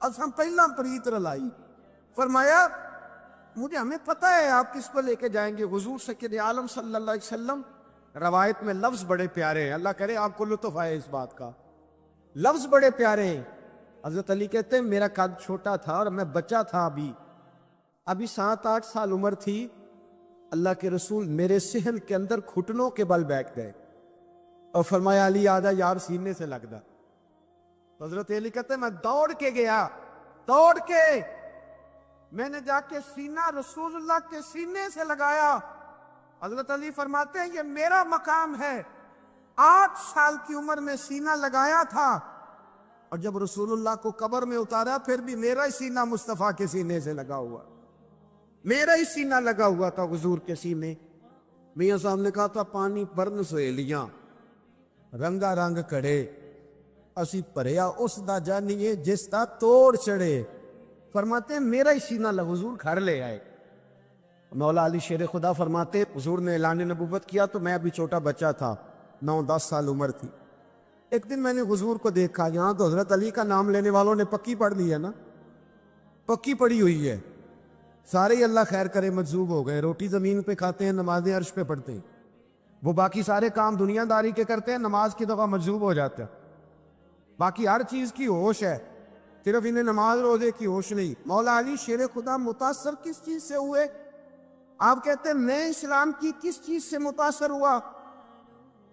ہم پہلا پریت رلائی. فرمایا مجھے ہمیں پتہ ہے آپ کس کو لے کے جائیں گے, حضور سید عالم صلی اللہ علیہ وسلم. روایت میں لفظ بڑے پیارے ہیں, اللہ کرے آپ کو لطف آئے اس بات کا. لفظ بڑے پیارے ہیں. حضرت علی کہتے ہیں میرا قد چھوٹا تھا اور میں بچہ تھا, ابھی 7-8 سال عمر تھی. اللہ کے رسول میرے صحن کے اندر گھٹنوں کے بل بیٹھ گئے اور فرمایا علی آجا یار سینے سے لگ دا. حضرت علی کہتے ہیں میں دوڑ کے گیا, دوڑ کے میں نے جا کے سینہ رسول اللہ کے سینے سے لگایا. حضرت علی فرماتے ہیں یہ میرا مقام ہے. 8 سال کی عمر میں سینہ لگایا تھا, اور جب رسول اللہ کو قبر میں اتارا پھر بھی میرا ہی سینہ مصطفیٰ کے سینے سے لگا ہوا, میرا ہی سینہ لگا ہوا تھا حضور کے سینے. میاں صاحب نے کہا تھا پانی پرن سہیلیاں رنگا رنگ کڑے, اسی پریا اس دا جانیے جس دا توڑ چڑھے. فرماتے ہیں میرا ہی سینہ حضور گھر لے آئے. مولا علی شیر خدا فرماتے حضور نے اعلان نبوت کیا تو میں ابھی چھوٹا بچہ تھا, 9-10 سال عمر تھی. ایک دن میں نے حضور کو دیکھا, یہاں تو حضرت علی کا نام لینے والوں نے پکی پڑھ لی ہے نا, پکی پڑھی ہوئی ہے. سارے ہی اللہ خیر کرے مجذوب ہو گئے, روٹی زمین پہ کھاتے ہیں, نمازیں عرش پہ پڑھتے ہیں. وہ باقی سارے کام دنیا داری کے کرتے ہیں, نماز کی دفعہ مجذوب ہو جاتے ہیں. باقی ہر چیز کی ہوش ہے, صرف انہیں نماز روزے کی ہوش نہیں. مولا علی شیر خدا متاثر کس چیز سے ہوئے؟ آپ کہتے ہیں میں اسلام کی کس چیز سے متاثر ہوا؟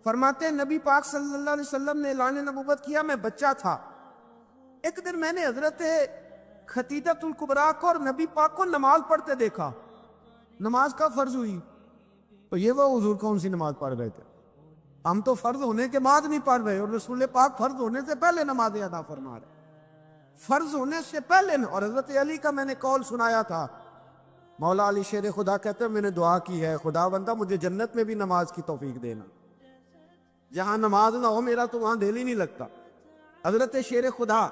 فرماتے ہیں نبی پاک صلی اللہ علیہ وسلم نے اعلان نبوت کیا, میں بچہ تھا. ایک دن میں نے حضرت خدیجۃ الکبریٰ کو اور نبی پاک کو نماز پڑھتے دیکھا. نماز کا فرض ہوئی تو یہ وہ حضور کون سی نماز پڑھ رہے تھے؟ ہم تو فرض ہونے کے بعد نہیں پڑھ رہے, اور رسول پاک فرض ہونے سے پہلے نماز ادا فرما رہے, فرض ہونے سے پہلے. اور حضرت علی کا میں نے قول سنایا تھا. مولا علی شیر خدا کہتے ہیں میں نے دعا کی ہے, خدا بندہ مجھے جنت میں بھی نماز کی توفیق دینا, جہاں نماز نہ ہو میرا تو وہاں دل ہی نہیں لگتا. حضرت شیر خدا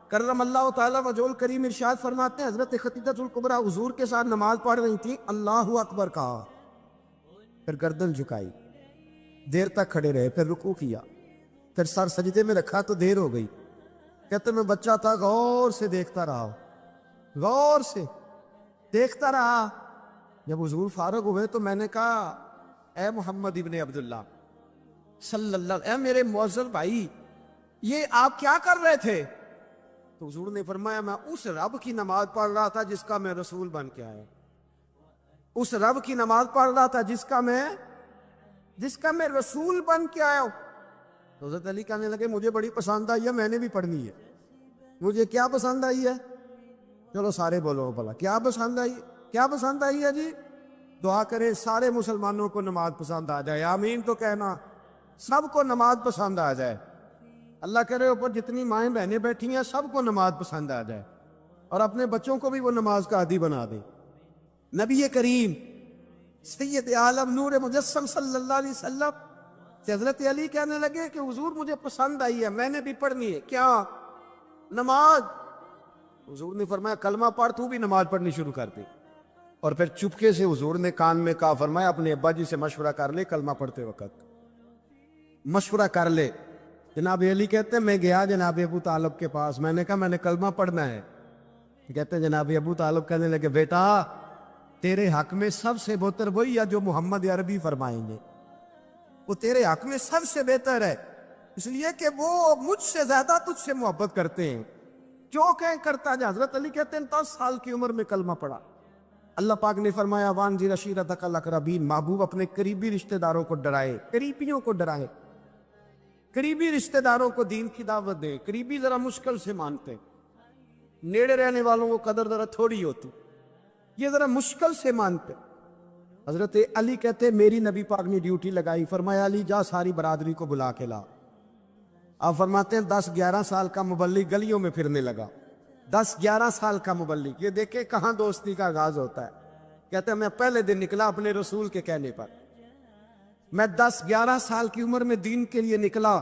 کرم اللہ تعالیٰ وجہ کریم ارشاد فرماتے ہیں حضرت خدیجۃ الکبریٰ حضور کے ساتھ نماز پڑھ رہی تھی, اللہ اکبر کہا, پھر گردن جھکائی, دیر تک کھڑے رہے, پھر رکوع کیا, پھر سر سجدے میں رکھا تو دیر ہو گئی. کہتے میں بچہ تھا, غور سے دیکھتا رہا, غور سے دیکھتا رہا. جب حضور فارغ ہوئے تو میں نے کہا اے محمد ابن عبداللہ صلی اللہ, اے میرے معزز بھائی یہ آپ کیا کر رہے تھے؟ تو حضور نے فرمایا میں اس رب کی نماز پڑھ رہا تھا جس کا میں رسول بن کے آیا, اس رب کی نماز پڑھ رہا تھا جس کا میں رسول بن کے آیا ہوں. تو حضرت علی کہنے لگے مجھے بڑی پسند آئی ہے, میں نے بھی پڑھنی ہے. مجھے کیا پسند آئی ہے؟ چلو سارے بولو بھلا کیا پسند آئی, کیا پسند آئی ہے جی؟ دعا کریں سارے مسلمانوں کو نماز پسند آ جائے, آمین تو کہنا, سب کو نماز پسند آ جائے. اللہ کرے اوپر جتنی مائیں بہنیں بیٹھی ہیں سب کو نماز پسند آ جائے, اور اپنے بچوں کو بھی وہ نماز کا عادی بنا دے. نبی کریم سید عالم نور مجسم صلی اللہ علیہ وسلم سے حضرت علی کہنے لگے کہ حضور مجھے پسند آئی ہے, میں نے بھی پڑھنی ہے. کیا؟ نماز. حضور نے فرمایا کلمہ پڑھ, تو بھی نماز پڑھنی شروع کر دے. اور پھر چپکے سے حضور نے کان میں کہا, فرمایا اپنے ابا جی سے مشورہ کر لے, کلمہ پڑھتے وقت مشورہ کر لے. جناب علی کہتے ہیں میں گیا جناب ابو طالب کے پاس, میں نے کہا میں نے کلمہ پڑھنا ہے. کہتے ہیں جناب ابو طالب کہنے لگے بیٹا تیرے حق میں سب سے بہتر وہی ہے جو محمد عربی فرمائیں گے, وہ تیرے حق میں سب سے بہتر ہے, اس لیے کہ وہ مجھ سے زیادہ تجھ سے محبت کرتے ہیں. جو کہیں کرتا جا. حضرت علی کہتے ہیں 10 سال کی عمر میں کلمہ پڑھا. اللہ پاک نے فرمایا وانذر عشیرتک الاقربین, محبوب اپنے قریبی رشتہ داروں کو ڈرائے, قریبیوں کو ڈرائے, قریبی رشتہ داروں کو دین کی دعوت دے. قریبی ذرا مشکل سے مانتے, نیڑے رہنے والوں کو قدر ذرا تھوڑی ہوتی, یہ ذرا مشکل سے مانتے. حضرت علی کہتے میری نبی پاک نے ڈیوٹی لگائی, فرمایا علی جا ساری برادری کو بلا کے لا. آپ فرماتے ہیں 10-11 سال کا مبلغ گلیوں میں پھرنے لگا. 10-11 سال کا مبلغ, یہ دیکھیں کہاں دوستی کا آغاز ہوتا ہے. کہتے ہیں میں پہلے دن نکلا اپنے رسول کے کہنے پر, میں 10-11 سال کی عمر میں دین کے لیے نکلا,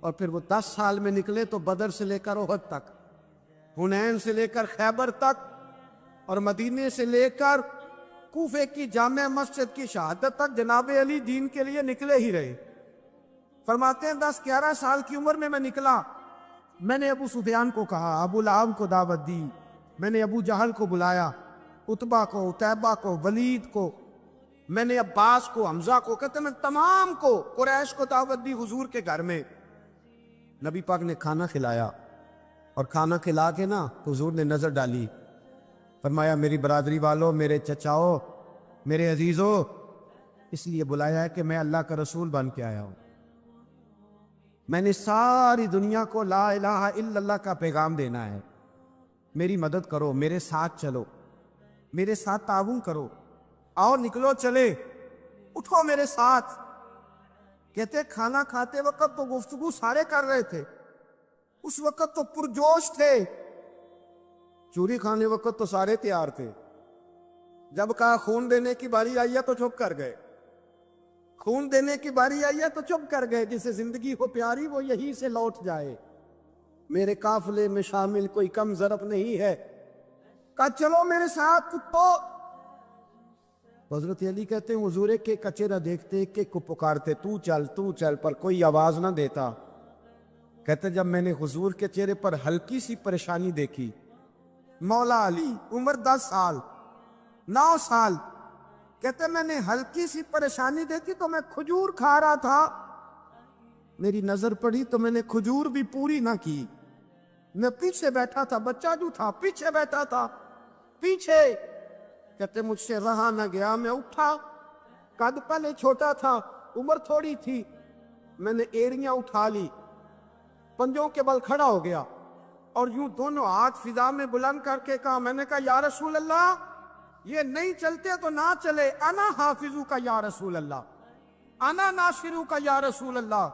اور پھر وہ 10 سال میں نکلے تو بدر سے لے کر احد تک, حنین سے لے کر خیبر تک, اور مدینے سے لے کر کوفے کی جامع مسجد کی شہادت تک جناب علی دین کے لیے نکلے ہی رہے. فرماتے ہیں 10-11 سال کی عمر میں نکلا, میں نے ابو سفیان کو کہا، ابو لہب کو دعوت دی، میں نے ابو جہل کو بلایا، عتبہ کو، عتیبہ کو، ولید کو، میں نے عباس کو، حمزہ کو، کہتے میں تمام کو، قریش کو دعوت دی حضور کے گھر میں۔ نبی پاک نے کھانا کھلایا، اور کھانا کھلا کے نا حضور نے نظر ڈالی، فرمایا میری برادری والوں، میرے چچاؤ، میرے عزیزوں، اس لیے بلایا ہے کہ میں اللہ کا رسول بن کے آیا ہوں۔ میں نے ساری دنیا کو لا الہ الا اللہ کا پیغام دینا ہے، میری مدد کرو، میرے ساتھ چلو، میرے ساتھ تعاون کرو، آؤ نکلو چلے، اٹھو میرے ساتھ۔ کہتے کھانا کھاتے وقت تو گفتگو سارے کر رہے تھے، اس وقت تو پرجوش تھے، چوری کھانے وقت تو سارے تیار تھے، جب کہا خون دینے کی باری آئی ہے تو چپ کر گئے، خون دینے کی باری آئی ہے تو چپ کر گئے، جسے زندگی ہو پیاری وہ یہی سے لوٹ جائے، میرے قافلے میں شامل کوئی کم ضرب نہیں ہے، کہا چلو میرے ساتھ تو۔ حضرت علی کہتے ہیں حضور کے کچرا دیکھتے ایک کو پکارتے تو چل، پر کوئی آواز نہ دیتا۔ کہتے جب میں نے حضور کے چہرے پر ہلکی سی پریشانی دیکھی، مولا علی عمر 10 سال 9 سال، کہتے میں نے ہلکی سی پریشانی دیکھی تو میں کھجور کھا رہا تھا، میری نظر پڑی تو میں نے کھجور بھی پوری نہ کی، میں پیچھے بیٹھا تھا، بچہ جو تھا پیچھے بیٹھا تھا، پیچھے۔ کہتے مجھ سے رہا نہ گیا، میں اٹھا، قد پہلے چھوٹا تھا، عمر تھوڑی تھی، میں نے ایڑیاں اٹھا لی، پنجوں کے بل کھڑا ہو گیا، اور یوں دونوں ہاتھ فضا میں بلند کر کے کہا، میں نے کہا یا رسول اللہ یہ نہیں چلتے تو نہ چلے، انا حافظو کا یا رسول اللہ، انا ناصرو کا یا رسول اللہ۔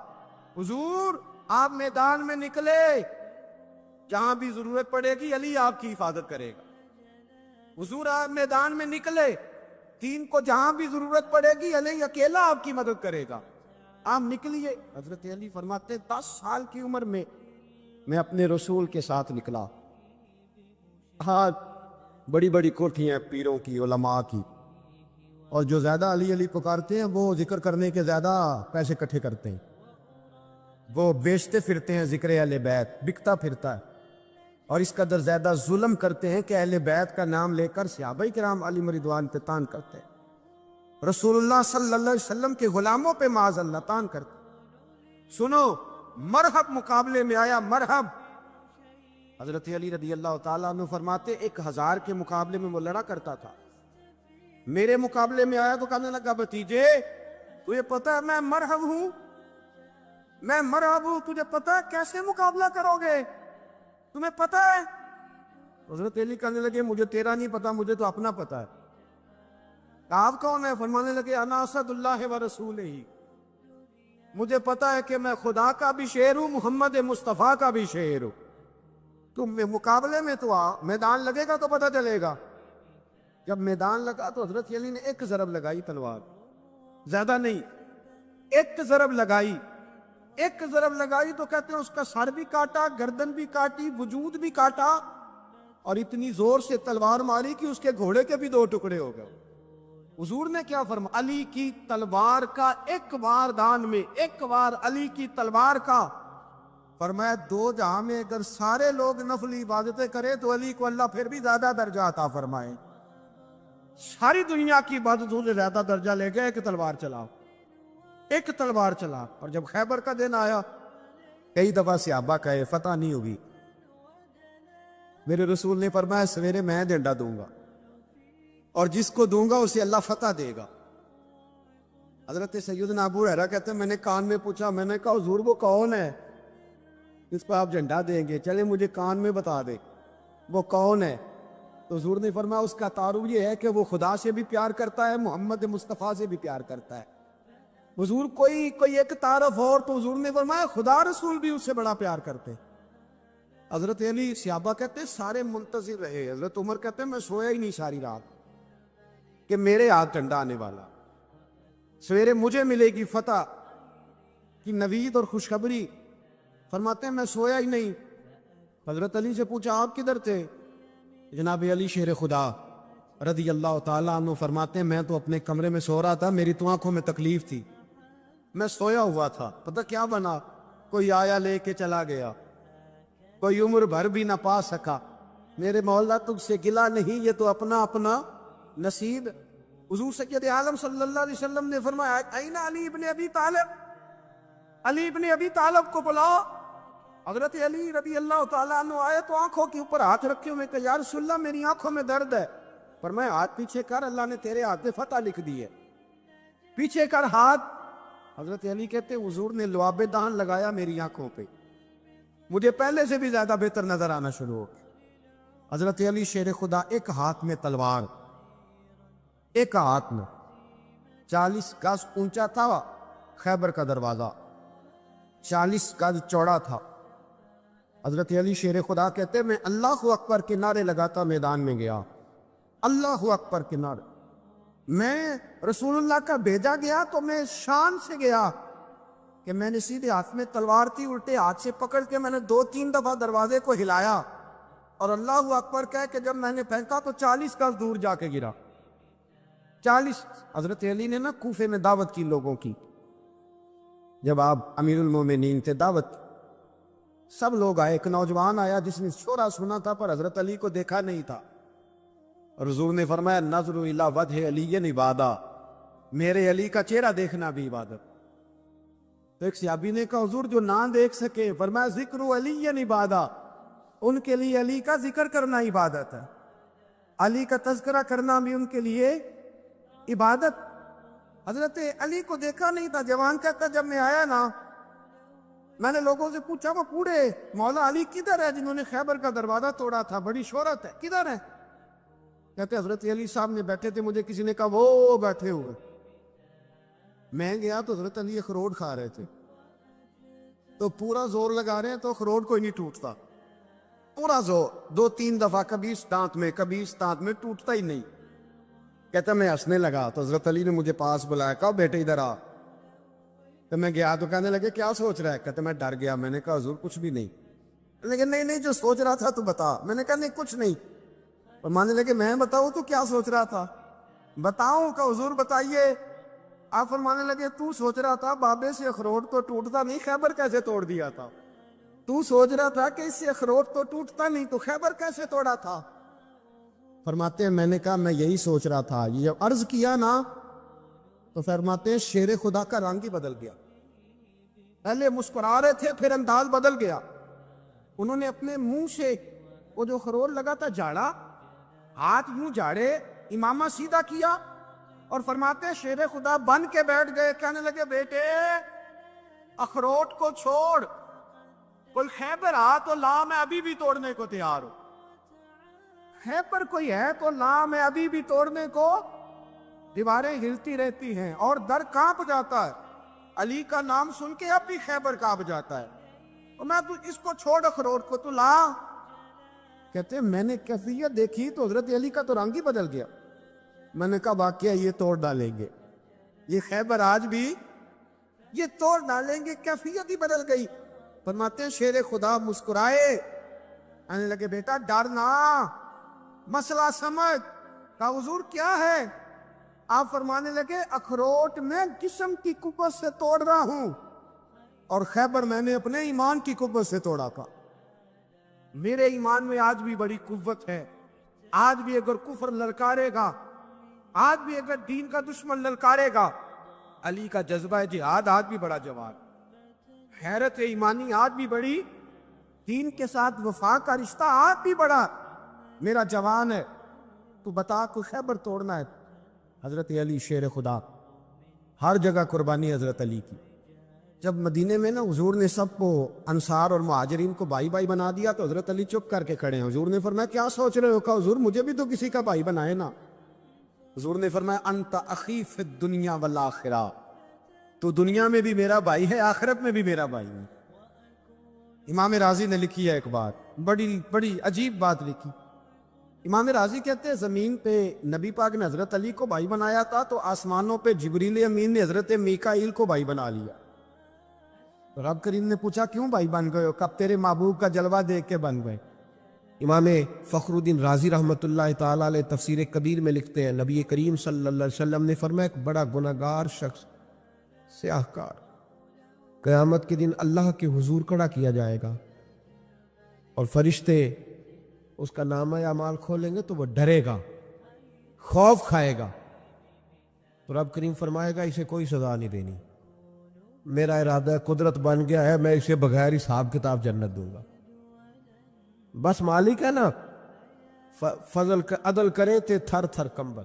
حضور آپ میدان میں نکلے، جہاں بھی ضرورت پڑے گی علی آپ کی حفاظت کرے گا۔ حضور آپ میدان میں نکلے، دین کو جہاں بھی ضرورت پڑے گی علی اکیلا آپ کی مدد کرے گا، آپ نکلیے۔ حضرت علی فرماتے 10 سال کی عمر میں میں اپنے رسول کے ساتھ نکلا، ہاں بڑی بڑی کوٹھیاں پیروں کی، علماء کی، اور جو زیادہ علی علی پکارتے ہیں وہ ذکر کرنے کے زیادہ پیسے اکٹھے کرتے ہیں، وہ بیچتے پھرتے ہیں ذکر اہل بیت، بکتا پھرتا ہے، اور اس قدر زیادہ ظلم کرتے ہیں کہ اہل بیت کا نام لے کر صحابہ کرام علی رضوان پہ تان کرتے ہیں، رسول اللہ صلی اللہ علیہ وسلم کے غلاموں پہ معاذ اللہ تان کرتے ہیں۔ سنو مرحب مقابلے میں آیا، مرحب۔ حضرت علی رضی اللہ تعالیٰ عنہ فرماتے 1000 کے مقابلے میں وہ لڑا کرتا تھا، میرے مقابلے میں آیا تو کہنے لگا بھتیجے تجھے پتا ہے میں مرحب ہوں، میں مرحب ہوں، تجھے پتا ہے کیسے مقابلہ کرو گے، تمہیں پتا ہے؟ حضرت علی کہنے لگے مجھے تیرا نہیں پتا، مجھے تو اپنا پتا ہے۔ آپ کون ہے؟ فرمانے لگے انا اسد اللہ و رسول ہی، مجھے پتا ہے کہ میں خدا کا بھی شعر ہوں، محمد مصطفیٰ کا بھی شعر ہوں، تم مقابلے میں تو آ، میدان لگے گا تو پتہ چلے گا۔ جب میدان لگا تو حضرت علی نے ایک ضرب لگائی تلوار، زیادہ نہیں، ایک ضرب لگائی، ایک ضرب لگائی تو کہتے ہیں اس کا سر بھی کاٹا، گردن بھی کاٹی، وجود بھی کاٹا، اور اتنی زور سے تلوار ماری کہ اس کے گھوڑے کے بھی 2 ٹکڑے ہو گئے۔ حضور نے کیا فرمایا؟ علی کی تلوار کا ایک وار دان میں، ایک وار علی کی تلوار کا، فرمایا 2 جہاں میں اگر سارے لوگ نفلی عبادتیں کرے تو علی کو اللہ پھر بھی زیادہ درجہ عطا فرمائے، ساری دنیا کی عبادتوں سے زیادہ درجہ لے گئے، ایک تلوار چلا، ایک تلوار چلا۔ اور جب خیبر کا دن آیا، کئی دفعہ صحابہ کہے فتح نہیں ہوگی، میرے رسول نے فرمایا سویرے میں ڈنڈا دوں گا، اور جس کو دوں گا اسے اللہ فتح دے گا۔ حضرت سیدنا ابو ہریرہ کہتے ہیں میں نے کان میں پوچھا، میں نے کہا حضور وہ کون ہے اس پہ آپ جھنڈا دیں گے؟ چلے مجھے کان میں بتا دے وہ کون ہے۔ تو حضور نے فرمایا اس کا تعارف یہ ہے کہ وہ خدا سے بھی پیار کرتا ہے، محمد مصطفیٰ سے بھی پیار کرتا ہے۔ حضور کوئی ایک تعارف اور، تو حضور نے فرمایا خدا رسول بھی اس سے بڑا پیار کرتے۔ حضرت علی صحابہ کہتے سارے منتظر رہے، حضرت عمر کہتے میں سویا ہی نہیں ساری رات کہ میرے ہاتھ ڈنڈا آنے والا، سویرے مجھے ملے گی فتح کی نوید اور خوشخبری۔ فرماتے ہیں میں سویا ہی نہیں۔ حضرت علی سے پوچھا آپ کدھر تھے؟ جناب علی شیر خدا رضی اللہ تعالیٰ عنہ فرماتے ہیں میں تو اپنے کمرے میں سو رہا تھا، میری تو آنکھوں میں تکلیف تھی، میں سویا ہوا تھا، پتہ کیا بنا، کوئی آیا لے کے چلا گیا، کوئی عمر بھر بھی نہ پا سکا۔ میرے مولا تجھ سے گلا نہیں، یہ تو اپنا اپنا نصیب۔ حضور سید عالم صلی اللہ علیہ وسلم نے فرمایا این علی ابن ابی طالب، علی ابن ابی طالب کو بلاؤ۔ حضرت علی رضی اللہ تعالیٰ عنہ آئے تو آنکھوں کے اوپر ہاتھ رکھے ہوئے کہ یا رسول اللہ میری آنکھوں میں درد ہے۔ فرمایا ہاتھ پیچھے کر، اللہ نے تیرے ہاتھ میں فتح لکھ دی ہے، پیچھے کر ہاتھ۔ حضرت علی کہتے حضور نے لعاب دہن لگایا میری آنکھوں پہ، مجھے پہلے سے بھی زیادہ بہتر نظر آنا شروع ہو گیا۔ حضرت علی شیر خدا، ایک ہاتھ میں تلوار، ایک ہاتھ میں 40 گز اونچا تھا خیبر کا دروازہ، 40 گز چوڑا تھا۔ حضرت علی شیر خدا کہتے میں اللہ اکبر کے نعرے لگاتا میدان میں گیا، اللہ اکبر کے نعرے۔ میں رسول اللہ کا بھیجا گیا تو میں شان سے گیا کہ میں نے سیدھے ہاتھ میں تلوار تھی، الٹے ہاتھ سے پکڑ کے میں نے 2-3 دفعہ دروازے کو ہلایا اور اللہ اکبر کہہ کہ جب میں نے پھینکا تو 40 گز دور جا کے گرا، 40۔ حضرت علی نے نا کوفے میں دعوت کی لوگوں کی، جب آپ امیر المومنین تھے، دعوت سب لوگ آئے۔ ایک نوجوان آیا جس نے شورا سنا تھا پر حضرت علی کو دیکھا نہیں تھا، اور حضور نے فرمایا نظر الی وجہ علی عبادت، میرے علی کا چہرہ دیکھنا بھی عبادت۔ تو ایک صحابی نے کہا حضور جو نہ دیکھ سکے، فرمایا ذکر علی عبادت، ان کے لیے علی کا ذکر کرنا عبادت ہے، علی کا تذکرہ کرنا بھی ان کے لیے عبادت۔ حضرت علی کو دیکھا نہیں تھا۔ جوان کہتا جب میں آیا نا، میں نے لوگوں سے پوچھا وہ پورے مولا علی کدھر ہے جنہوں نے خیبر کا دروازہ توڑا تھا، بڑی شہرت ہے، کدھر ہے؟ کہتے حضرت علی صاحب نے بیٹھے تھے، مجھے کسی نے کہا وہ بیٹھے ہوئے۔ میں گیا تو حضرت علی اخروٹ کھا رہے تھے، تو پورا زور لگا رہے ہیں تو اخروٹ کوئی نہیں ٹوٹتا، پورا زور 2-3 دفعہ، کبھی اس دانت میں کبھی اس دانت میں، ٹوٹتا ہی نہیں۔ کہتا میں ہنسنے لگا تو حضرت علی نے مجھے پاس بلایا، کہا بیٹے ادھر آ۔ تو میں گیا تو کہنے لگے کیا سوچ رہا ہے؟ کہتے میں ڈر گیا۔ میں نے کہا حضور کچھ بھی نہیں۔ لیکن نہیں جو سوچ رہا تھا تو بتا۔ میں نے کہا نہیں کچھ نہیں۔ اور ماننے لگے میں بتاؤں تو کیا سوچ رہا تھا؟ بتاؤں کہ حضور بتائیے۔ آپ فرمانے لگے تو سوچ رہا تھا بابے سے اخروٹ تو ٹوٹتا نہیں، خیبر کیسے توڑ دیا تھا؟ تو سوچ رہا تھا کہ اس سے اخروٹ تو ٹوٹتا نہیں تو خیبر کیسے توڑا تھا؟ فرماتے ہیں میں نے کہا میں یہی سوچ رہا تھا۔ یہ جب عرض کیا نا تو فرماتے ہیں شیر خدا کا رنگ ہی بدل گیا، پہلے مسکرا رہے تھے پھر انداز بدل گیا۔ انہوں نے اپنے منہ سے وہ جو خرول لگا تھا جھاڑا، ہاتھ یوں جھاڑے، امامہ سیدھا کیا اور فرماتے ہیں شیر خدا بن کے بیٹھ گئے۔ کہنے لگے بیٹے اخروٹ کو چھوڑ، کوئی خیبر آ تو لا، میں ابھی بھی توڑنے کو تیار ہوں۔ خیبر کوئی ہے تو لا، میں ابھی بھی توڑنے کو۔ دیواریں ہلتی رہتی ہیں اور در کانپ جاتا ہے، علی کا نام سن کے اب بھی خیبر کانپ جاتا ہے، اور میں تو اس کو چھوڑ اخروٹ کو تو لا۔ کہتے ہیں میں نے کیفیت دیکھی تو حضرت علی کا تو رنگ ہی بدل گیا۔ میں نے کہا واقعہ یہ توڑ ڈالیں گے، یہ خیبر آج بھی یہ توڑ ڈالیں گے، کیفیت ہی بدل گئی۔ فرماتے ہیں شیر خدا مسکرائے، آنے لگے بیٹا ڈرنا، مسئلہ سمجھ۔ کہا حضور کیا ہے؟ آپ فرمانے لگے اخروٹ میں جسم کی قوت سے توڑ رہا ہوں اور خیبر میں نے اپنے ایمان کی قوت سے توڑا تھا۔ میرے ایمان میں آج بھی بڑی قوت ہے، آج بھی اگر کفر للکارے گا، آج بھی اگر دین کا دشمن للکارے گا، علی کا جذبہ جہاد آج بھی بڑا جوان، حیرت ایمانی آج بھی بڑی، دین کے ساتھ وفا کا رشتہ آج بھی بڑا میرا جوان ہے۔ تو بتا کو خیبر توڑنا ہے؟ حضرت علی شیر خدا، ہر جگہ قربانی حضرت علی کی۔ جب مدینے میں نا حضور نے سب کو انصار اور مہاجرین کو بھائی بھائی بنا دیا تو حضرت علی چپ کر کے کھڑے ہیں۔ حضور نے فرمایا کیا سوچ رہے ہو؟ کہا حضور مجھے بھی تو کسی کا بھائی بنائے نا۔ حضور نے فرمایا انت اخی فی الدنیا والآخرہ، تو دنیا میں بھی میرا بھائی ہے، آخرت میں بھی میرا بھائی ہے۔ امام راضی نے لکھی ہے ایک بات، بڑی عجیب بات لکھی۔ امام راضی کہتے ہیں زمین پہ نبی پاک نے حضرت علی کو بھائی بنایا تھا تو آسمانوں پہ جبریل امین نے حضرت میکائیل کو بھائی بنا لیا۔ رب کریم نے پوچھا کیوں بھائی بن گئے ہو؟ کب تیرے محبوب کا جلوہ دیکھ کے بن گئے۔ امام فخر الدین رازی رحمۃ اللہ تعالیٰ علیہ تفسیر کبیر میں لکھتے ہیں نبی کریم صلی اللہ علیہ وسلم نے فرمایا ایک بڑا گناہگار شخص، سیاہ کار، قیامت کے دن اللہ کے حضور کھڑا کیا جائے گا اور فرشتے اس کا نامہ اعمال کھولیں گے تو وہ ڈرے گا، خوف کھائے گا، تو رب کریم فرمائے گا اسے کوئی سزا نہیں دینی، میرا ارادہ ہے، قدرت بن گیا ہے، میں اسے بغیر حساب کتاب جنت دوں گا۔ بس مالک ہے نا، فضل عدل کریں تے تھر تھر کمبل،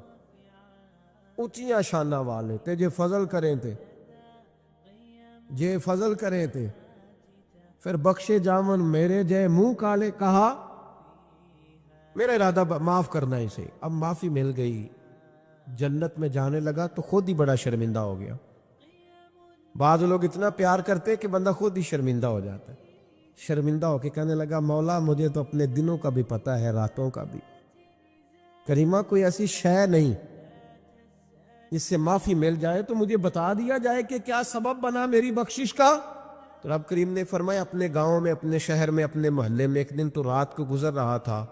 اونچیاں شانہ والے تے جے فضل کریں تے پھر بخشے جامن میرے جے منہ کالے، کہا میرا ارادہ معاف کرنا اسے، اب معافی مل گئی، جنت میں جانے لگا تو خود ہی بڑا شرمندہ ہو گیا۔ بعض لوگ اتنا پیار کرتے کہ بندہ خود ہی شرمندہ ہو جاتا ہے، شرمندہ ہو کے کہنے لگا مولا مجھے تو اپنے دنوں کا بھی پتہ ہے، راتوں کا بھی، کریمہ کوئی ایسی شے نہیں جس سے معافی مل جائے، تو مجھے بتا دیا جائے کہ کیا سبب بنا میری بخشش کا۔ تو رب کریم نے فرمایا اپنے گاؤں میں، اپنے شہر میں، اپنے محلے میں ایک دن تو رات کو گزر رہا تھا،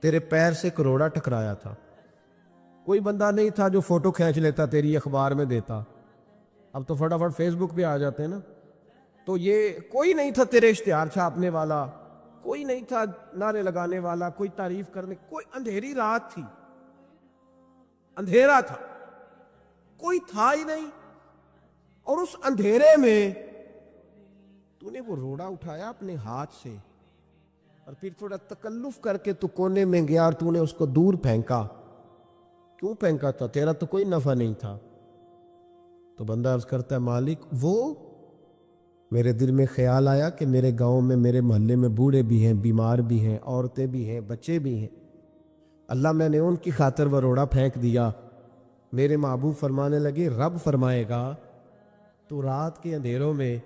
تیرے پیر سے کروڑا ٹکرایا تھا، کوئی بندہ نہیں تھا جو فوٹو کھینچ لیتا تیری اخبار میں دیتا، اب تو فٹافٹ فیس بک پہ آ جاتے ہیں نا، تو یہ کوئی نہیں تھا تیرے اشتہار چھاپنے والا، کوئی نہیں تھا نعرے لگانے والا، کوئی تعریف کرنے، کوئی، اندھیری رات تھی، اندھیرا تھا، کوئی تھا ہی نہیں، اور اس اندھیرے میں تو نے وہ روڑا اٹھایا اپنے ہاتھ سے، اور پھر تھوڑا تکلف کر کے تو کونے میں گیا اور تو نے اس کو دور پھینکا۔ کیوں پھینکا تھا؟ تیرا تو کوئی نفع نہیں تھا۔ تو بندہ عرض کرتا ہے مالک وہ میرے دل میں خیال آیا کہ میرے گاؤں میں، میرے محلے میں بوڑھے بھی ہیں، بیمار بھی ہیں، عورتیں بھی ہیں، بچے بھی ہیں، اللہ میں نے ان کی خاطر وہ روڑا پھینک دیا۔ میرے محبوب فرمانے لگے، رب فرمائے گا تو رات کے اندھیروں میں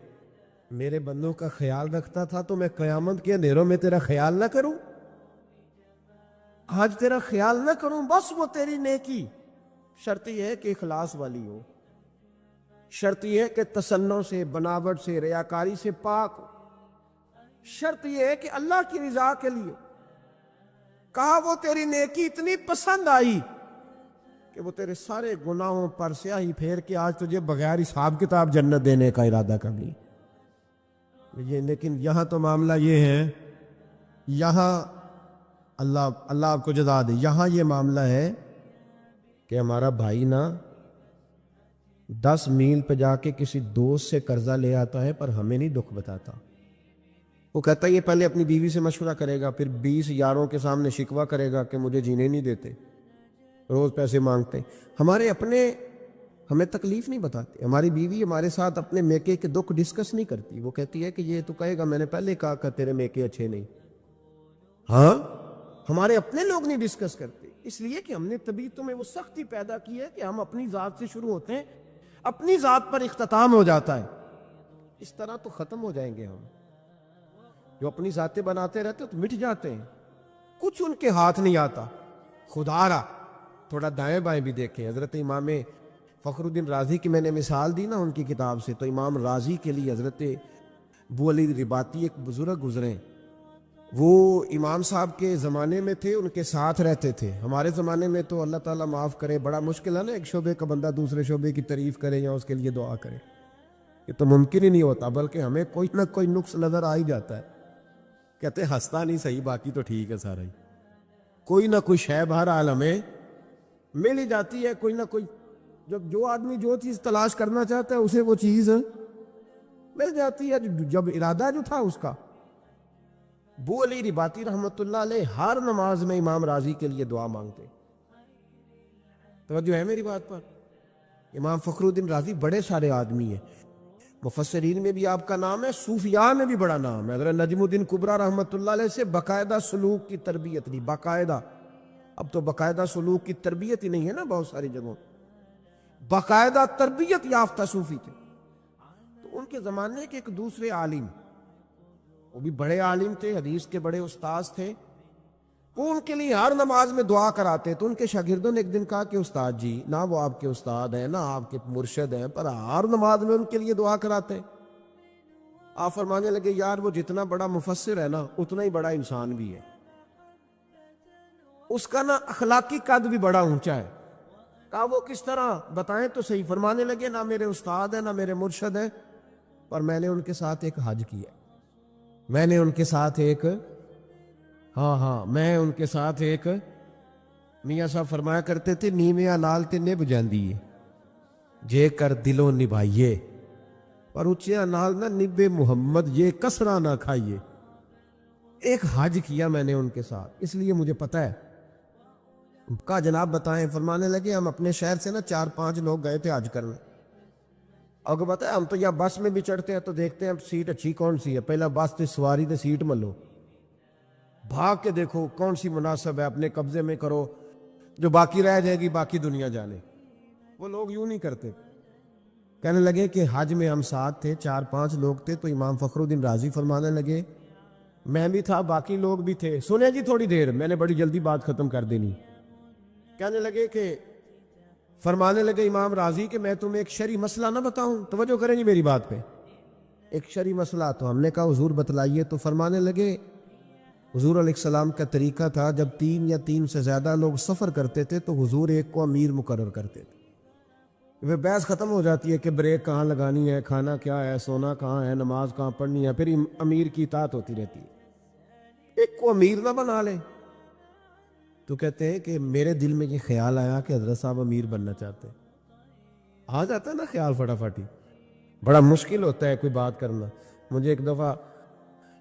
میرے بندوں کا خیال رکھتا تھا تو میں قیامت کے اندھیروں میں تیرا خیال نہ کروں؟ آج تیرا خیال نہ کروں؟ بس وہ تیری نیکی، شرط یہ ہے کہ اخلاص والی ہو، شرط یہ ہے کہ تصنع سے، بناوٹ سے، ریاکاری سے پاک ہو، شرط یہ ہے کہ اللہ کی رضا کے لیے۔ کہا وہ تیری نیکی اتنی پسند آئی کہ وہ تیرے سارے گناہوں پر سیاہی پھیر کے آج تجھے بغیر حساب کتاب جنت دینے کا ارادہ کر لی۔ لیکن یہاں تو معاملہ یہ ہے، یہاں اللہ آپ کو جزا دے، یہاں یہ معاملہ ہے کہ ہمارا بھائی نا 10 میل پہ جا کے کسی دوست سے قرضہ لے آتا ہے پر ہمیں نہیں دکھ بتاتا، وہ کہتا ہے یہ پہلے اپنی بیوی سے مشورہ کرے گا، پھر 20 یاروں کے سامنے شکوہ کرے گا کہ مجھے جینے نہیں دیتے، روز پیسے مانگتے۔ ہمارے اپنے ہمیں تکلیف نہیں بتاتے، ہماری بیوی ہمارے ساتھ اپنے میکے کے دکھ ڈسکس نہیں کرتی، وہ کہتی ہے کہ یہ تو کہے گا میں نے پہلے کہا کہ تیرے میکے اچھے نہیں۔ ہاں ہمارے اپنے لوگ نہیں ڈسکس کرتے، اس لیے کہ ہم نے طبیعتوں میں وہ سختی پیدا کی ہے کہ ہم اپنی ذات سے شروع ہوتے ہیں، اپنی ذات پر اختتام ہو جاتا ہے۔ اس طرح تو ختم ہو جائیں گے ہم، جو اپنی ذاتیں بناتے رہتے تو مٹ جاتے ہیں، کچھ ان کے ہاتھ نہیں آتا۔ خدا را تھوڑا دائیں بائیں بھی دیکھیں، حضرت امام فخر الدین رازی کی میں نے مثال دی نا ان کی کتاب سے، تو امام رازی کے لیے حضرت ابو علی رباطی ایک بزرگ گزرے، وہ امام صاحب کے زمانے میں تھے، ان کے ساتھ رہتے تھے۔ ہمارے زمانے میں تو اللہ تعالیٰ معاف کرے بڑا مشکل ہے نا، ایک شعبے کا بندہ دوسرے شعبے کی تعریف کرے یا اس کے لیے دعا کرے، یہ تو ممکن ہی نہیں ہوتا، بلکہ ہمیں کوئی نہ کوئی نقص نظر آ ہی جاتا ہے، کہتے ہیں ہنستا نہیں صحیح، باقی تو ٹھیک ہے سارا ہی، کوئی نہ کوئی شے بہرحال ہمیں مل ہی جاتی ہے، کوئی نہ کوئی، جب جو آدمی جو چیز تلاش کرنا چاہتا ہے اسے وہ چیز مل جاتی ہے، جب ارادہ جو تھا اس کا۔ ابو علی رباطی رحمۃ اللہ علیہ ہر نماز میں امام رازی کے لیے دعا مانگتے، توجہ ہے میری بات پر؟ امام فخر الدین رازی بڑے سارے آدمی ہیں، مفسرین میں بھی آپ کا نام ہے، صوفیاء میں بھی بڑا نام ہے۔ حضرت نجم الدین کبریٰ رحمۃ اللہ علیہ سے باقاعدہ سلوک کی تربیت دی، باقاعدہ، اب تو باقاعدہ سلوک کی تربیت ہی نہیں ہے نا بہت ساری جگہوں، باقاعدہ تربیت یافتہ صوفی تھے۔ تو ان کے زمانے کے ایک دوسرے عالم، وہ بھی بڑے عالم تھے، حدیث کے بڑے استاذ تھے، وہ ان کے لیے ہر نماز میں دعا کراتے، تو ان کے شاگردوں نے ایک دن کہا کہ استاد جی، نہ وہ آپ کے استاد ہیں نہ آپ کے مرشد ہیں، پر ہر نماز میں ان کے لیے دعا کراتے۔ آپ فرمانے لگے یار وہ جتنا بڑا مفسر ہے نا اتنا ہی بڑا انسان بھی ہے، اس کا نا اخلاقی قد بھی بڑا اونچا ہے۔ کہا وہ کس طرح بتائیں تو صحیح؟ فرمانے لگے نہ میرے استاد ہیں نہ میرے مرشد ہیں، پر میں نے ان کے ساتھ ایک حج کیا، میں نے ان کے ساتھ ایک ہاں ہاں، میں ان کے ساتھ ایک میاں صاحب فرمایا کرتے تھے نیویاں نال تے نبھ جاندی ہے جے کر دلوں نبھائیے، پر اچیاں نال نہ نبے محمد یہ کسرا نہ کھائیے۔ ایک حج کیا میں نے ان کے ساتھ، اس لیے مجھے پتہ ہے۔ کہا جناب بتائیں، فرمانے لگے ہم اپنے شہر سے نا 4-5 لوگ گئے تھے حج کرنے، اور بتائیں ہم تو یہاں بس میں بھی چڑھتے ہیں تو دیکھتے ہیں سیٹ اچھی کون سی ہے، پہلا بس تے سواری تے سیٹ ملو، بھاگ کے دیکھو کون سی مناسب ہے، اپنے قبضے میں کرو، جو باقی رہ جائے گی باقی دنیا جانے۔ وہ لوگ یوں نہیں کرتے۔ کہنے لگے کہ حج میں ہم ساتھ تھے، 4-5 لوگ تھے، تو امام فخر الدین رازی فرمانے لگے میں بھی تھا، باقی لوگ بھی تھے، سنیں جی تھوڑی دیر، میں نے بڑی جلدی بات ختم کر دینی۔ کہنے لگے کہ فرمانے لگے امام راضی کہ میں تمہیں ایک شرعی مسئلہ نہ بتاؤں، توجہ کریں جی میری بات پہ، ایک شرعی مسئلہ۔ تو ہم نے کہا حضور بتلائیے۔ تو فرمانے لگے حضور علیہ السلام کا طریقہ تھا جب 3 یا 3 سے زیادہ لوگ سفر کرتے تھے تو حضور ایک کو امیر مقرر کرتے تھے۔ وہ بحث ختم ہو جاتی ہے کہ بریک کہاں لگانی ہے، کھانا کیا ہے، سونا کہاں ہے، نماز کہاں پڑھنی ہے، پھر امیر کی اطاعت ہوتی رہتی ہے۔ ایک کو امیر نہ بنا لے۔ تو کہتے ہیں کہ میرے دل میں یہ خیال آیا کہ حضرت صاحب امیر بننا چاہتے ہیں۔ آ جاتا ہے نا خیال فٹافٹ ہی، بڑا مشکل ہوتا ہے کوئی بات کرنا۔ مجھے ایک دفعہ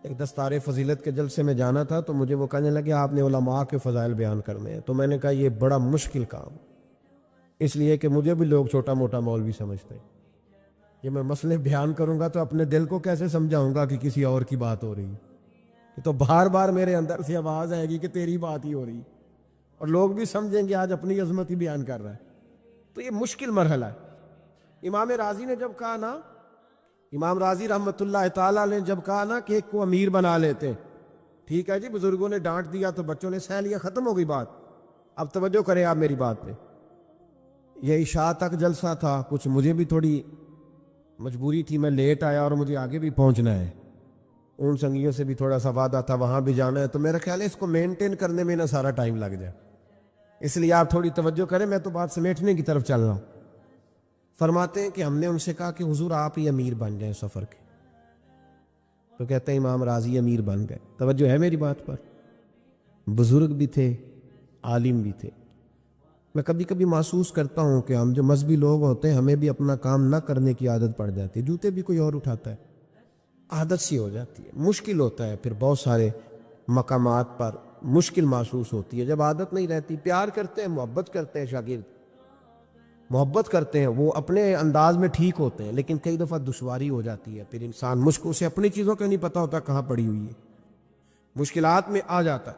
ایک دستار فضیلت کے جلسے میں جانا تھا، تو مجھے وہ کہنے لگے آپ نے علماء کے فضائل بیان کرنے ہیں، تو میں نے کہا یہ بڑا مشکل کام، اس لیے کہ مجھے بھی لوگ چھوٹا موٹا مولوی سمجھتے ہیں۔ یہ میں مسئلے بیان کروں گا تو اپنے دل کو کیسے سمجھاؤں گا کہ کسی اور کی بات ہو رہی ہے؟ یہ تو بار بار میرے اندر سے آواز آئے گی کہ تیری بات ہی ہو رہی، اور لوگ بھی سمجھیں گے آج اپنی عظمت ہی بیان کر رہا ہے۔ تو یہ مشکل مرحلہ ہے۔ امام راضی نے جب کہا نا، امام راضی رحمۃ اللہ تعالیٰ نے جب کہا نا کہ ایک کو امیر بنا لیتے، ٹھیک ہے جی، بزرگوں نے ڈانٹ دیا تو بچوں نے سہ لیا، ختم ہو گئی بات۔ اب توجہ کریں آپ میری بات پہ۔ یہ عشاء تک جلسہ تھا، کچھ مجھے بھی تھوڑی مجبوری تھی، میں لیٹ آیا اور مجھے آگے بھی پہنچنا ہے، ان سنگیوں سے بھی تھوڑا سا وعدہ تھا، وہاں بھی جانا ہے، تو میرا خیال ہے اس کو مینٹین کرنے میں نہ سارا ٹائم لگ جائے، اس لیے آپ تھوڑی توجہ کریں، میں تو بات سمیٹنے کی طرف چل رہا ہوں۔ فرماتے ہیں کہ ہم نے ان سے کہا کہ حضور آپ ہی امیر بن جائیں سفر کے، تو کہتے ہیں امام راضی امیر بن گئے۔ توجہ ہے میری بات پر؟ بزرگ بھی تھے، عالم بھی تھے۔ میں کبھی کبھی محسوس کرتا ہوں کہ ہم جو مذہبی لوگ ہوتے ہیں ہمیں بھی اپنا کام نہ کرنے کی عادت پڑ جاتی ہے، جوتے بھی کوئی اور اٹھاتا ہے، عادت سی ہو جاتی ہے، مشکل ہوتا ہے، پھر بہت سارے مقامات پر مشکل محسوس ہوتی ہے جب عادت نہیں رہتی۔ پیار کرتے ہیں، محبت کرتے ہیں، شاگرد محبت کرتے ہیں، وہ اپنے انداز میں ٹھیک ہوتے ہیں، لیکن کئی دفعہ دشواری ہو جاتی ہے، پھر انسان مشکل سے اپنی چیزوں کا نہیں پتہ ہوتا کہاں پڑی ہوئی ہے، مشکلات میں آ جاتا ہے۔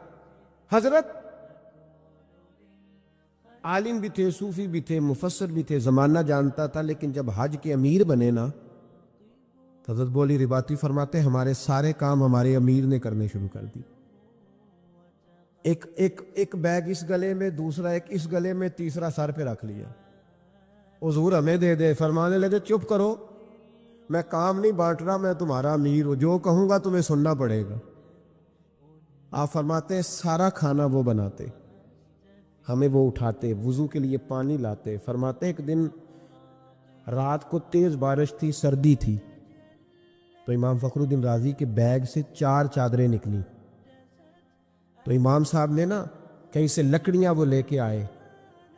حضرت عالم بھی تھے، صوفی بھی تھے، مفسر بھی تھے، زمانہ جانتا تھا، لیکن جب حج کے امیر بنے نا، حضرت بولی رباطی فرماتے ہمارے سارے کام ہمارے امیر نے کرنے شروع کر دی۔ ایک بیگ اس گلے میں، دوسرا ایک اس گلے میں، تیسرا سر پہ رکھ لیا، حضور ہمیں دے دے۔ فرمانے لگے چپ کرو، میں کام نہیں بانٹ رہا، میں تمہارا امیر ہوں، جو کہوں گا تمہیں سننا پڑے گا۔ آپ فرماتے ہیں سارا کھانا وہ بناتے، ہمیں وہ اٹھاتے، وضو کے لیے پانی لاتے۔ فرماتے ہیں ایک دن رات کو تیز بارش تھی، سردی تھی، تو امام فخر الدین رازی کے بیگ سے 4 چادریں نکلی، تو امام صاحب نے نا کہیں سے لکڑیاں وہ لے کے آئے،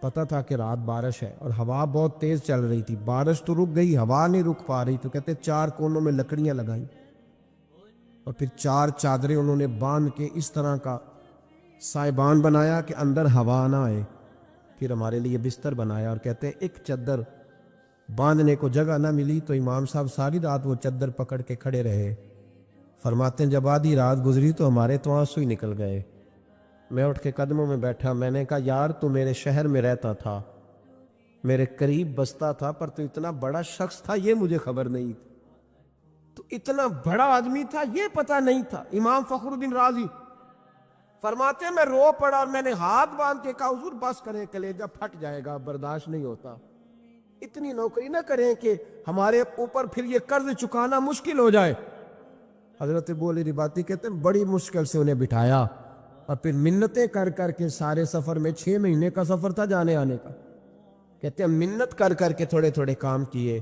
پتہ تھا کہ رات بارش ہے اور ہوا بہت تیز چل رہی تھی، بارش تو رک گئی، ہوا نہیں رک پا رہی، تو کہتے 4 کونوں میں لکڑیاں لگائیں اور پھر 4 چادریں انہوں نے باندھ کے اس طرح کا سائبان بنایا کہ اندر ہوا نہ آئے، پھر ہمارے لیے بستر بنایا، اور کہتے ہیں ایک چادر باندھنے کو جگہ نہ ملی تو امام صاحب ساری رات وہ چادر پکڑ کے کھڑے رہے۔ فرماتے ہیں جب آدھی رات گزری تو ہمارے تو آنسو ہی نکل گئے۔ میں اٹھ کے قدموں میں بیٹھا، میں نے کہا یار تو میرے شہر میں رہتا تھا، میرے قریب بستا تھا، پر تو اتنا بڑا شخص تھا یہ مجھے خبر نہیں تھی، تو اتنا بڑا آدمی تھا یہ پتہ نہیں تھا۔ امام فخر الدین رازی فرماتے ہیں میں رو پڑا اور میں نے ہاتھ باندھ کے کہا حضور بس کریں، کلیجہ پھٹ جائے گا، برداشت نہیں ہوتا، اتنی نوکری نہ کریں کہ ہمارے اوپر پھر یہ قرض چکانا مشکل ہو جائے۔ حضرت بولی رباطی کہتے ہیں بڑی مشکل سے انہیں بٹھایا اور پھر منتیں کر کر کے، سارے سفر میں 6 مہینے کا سفر تھا جانے آنے کا، کہتے ہیں منت کر کر کے تھوڑے تھوڑے کام کیے۔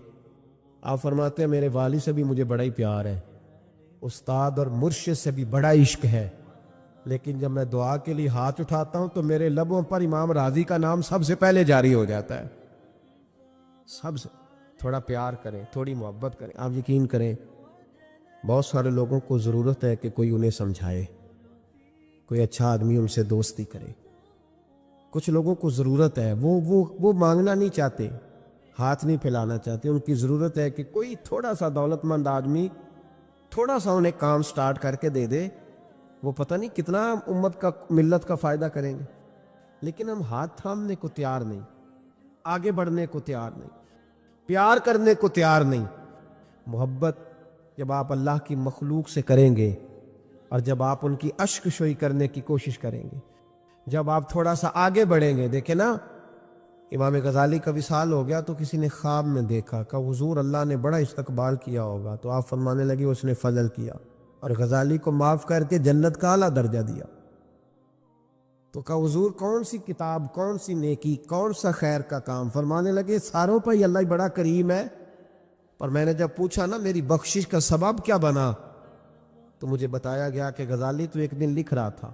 آپ فرماتے ہیں میرے والد سے بھی مجھے بڑا ہی پیار ہے، استاد اور مرشد سے بھی بڑا عشق ہے، لیکن جب میں دعا کے لیے ہاتھ اٹھاتا ہوں تو میرے لبوں پر امام راضی کا نام سب سے پہلے جاری ہو جاتا ہے. سب سے تھوڑا پیار کریں, تھوڑی محبت کریں. آپ یقین کریں بہت سارے لوگوں کو ضرورت ہے کہ کوئی انہیں سمجھائے, کوئی اچھا آدمی ان سے دوستی کرے. کچھ لوگوں کو ضرورت ہے, وہ مانگنا نہیں چاہتے, ہاتھ نہیں پھیلانا چاہتے. ان کی ضرورت ہے کہ کوئی تھوڑا سا دولت مند آدمی تھوڑا سا انہیں کام سٹارٹ کر کے دے دے. وہ پتہ نہیں کتنا امت کا, ملت کا فائدہ کریں گے. لیکن ہم ہاتھ تھامنے کو تیار نہیں, آگے بڑھنے کو تیار نہیں, پیار کرنے کو تیار نہیں. محبت جب آپ اللہ کی مخلوق سے کریں گے اور جب آپ ان کی اشک شوئی کرنے کی کوشش کریں گے, جب آپ تھوڑا سا آگے بڑھیں گے. دیکھیں نا, امام غزالی کا وصال ہو گیا تو کسی نے خواب میں دیکھا کہ حضور اللہ نے بڑا استقبال کیا ہوگا, تو آپ فرمانے لگے اس نے فضل کیا اور غزالی کو معاف کر کے جنت کا اعلیٰ درجہ دیا. تو کہا حضور کون سی کتاب, کون سی نیکی, کون سا خیر کا کام؟ فرمانے لگے ساروں پہ ہی اللہ بڑا کریم ہے, پر میں نے جب پوچھا نا میری بخشش کا سبب کیا بنا, تو مجھے بتایا گیا کہ غزالی تو ایک دن لکھ رہا تھا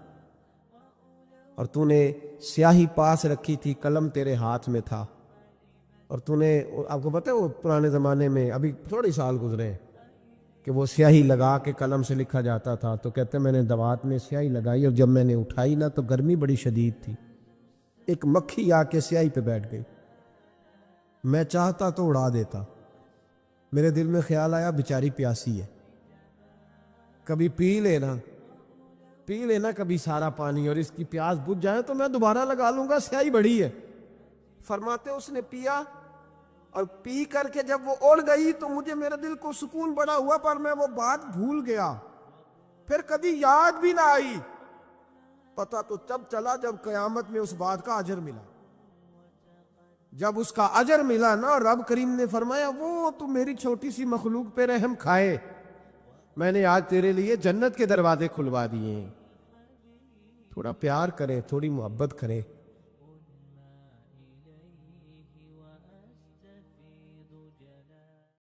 اور تو نے سیاہی پاس رکھی تھی, قلم تیرے ہاتھ میں تھا, اور تو نے, آپ کو پتہ ہے وہ پرانے زمانے میں ابھی تھوڑے سال گزرے کہ وہ سیاہی لگا کے قلم سے لکھا جاتا تھا. تو کہتے ہیں میں نے دوات میں سیاہی لگائی اور جب میں نے اٹھائی نا تو گرمی بڑی شدید تھی, ایک مکھی آ کے سیاہی پہ بیٹھ گئی. میں چاہتا تو اڑا دیتا. میرے دل میں خیال آیا بیچاری پیاسی ہے, کبھی پی لینا کبھی سارا پانی, اور اس کی پیاس بجھ جائے تو میں دوبارہ لگا لوں گا, سیاہی بڑی ہے. فرماتے اس نے پیا اور پی کر کے جب وہ اڑ گئی تو مجھے میرے دل کو سکون بڑا ہوا, پر میں وہ بات بھول گیا, پھر کبھی یاد بھی نہ آئی. پتہ تو تب چلا جب قیامت میں اس بات کا اجر ملا. جب اس کا اجر ملا نا, رب کریم نے فرمایا وہ تو میری چھوٹی سی مخلوق پہ رحم کھائے, میں نے آج تیرے لیے جنت کے دروازے کھلوا دیے ہیں. تھوڑا پیار کریں, تھوڑی محبت کریں.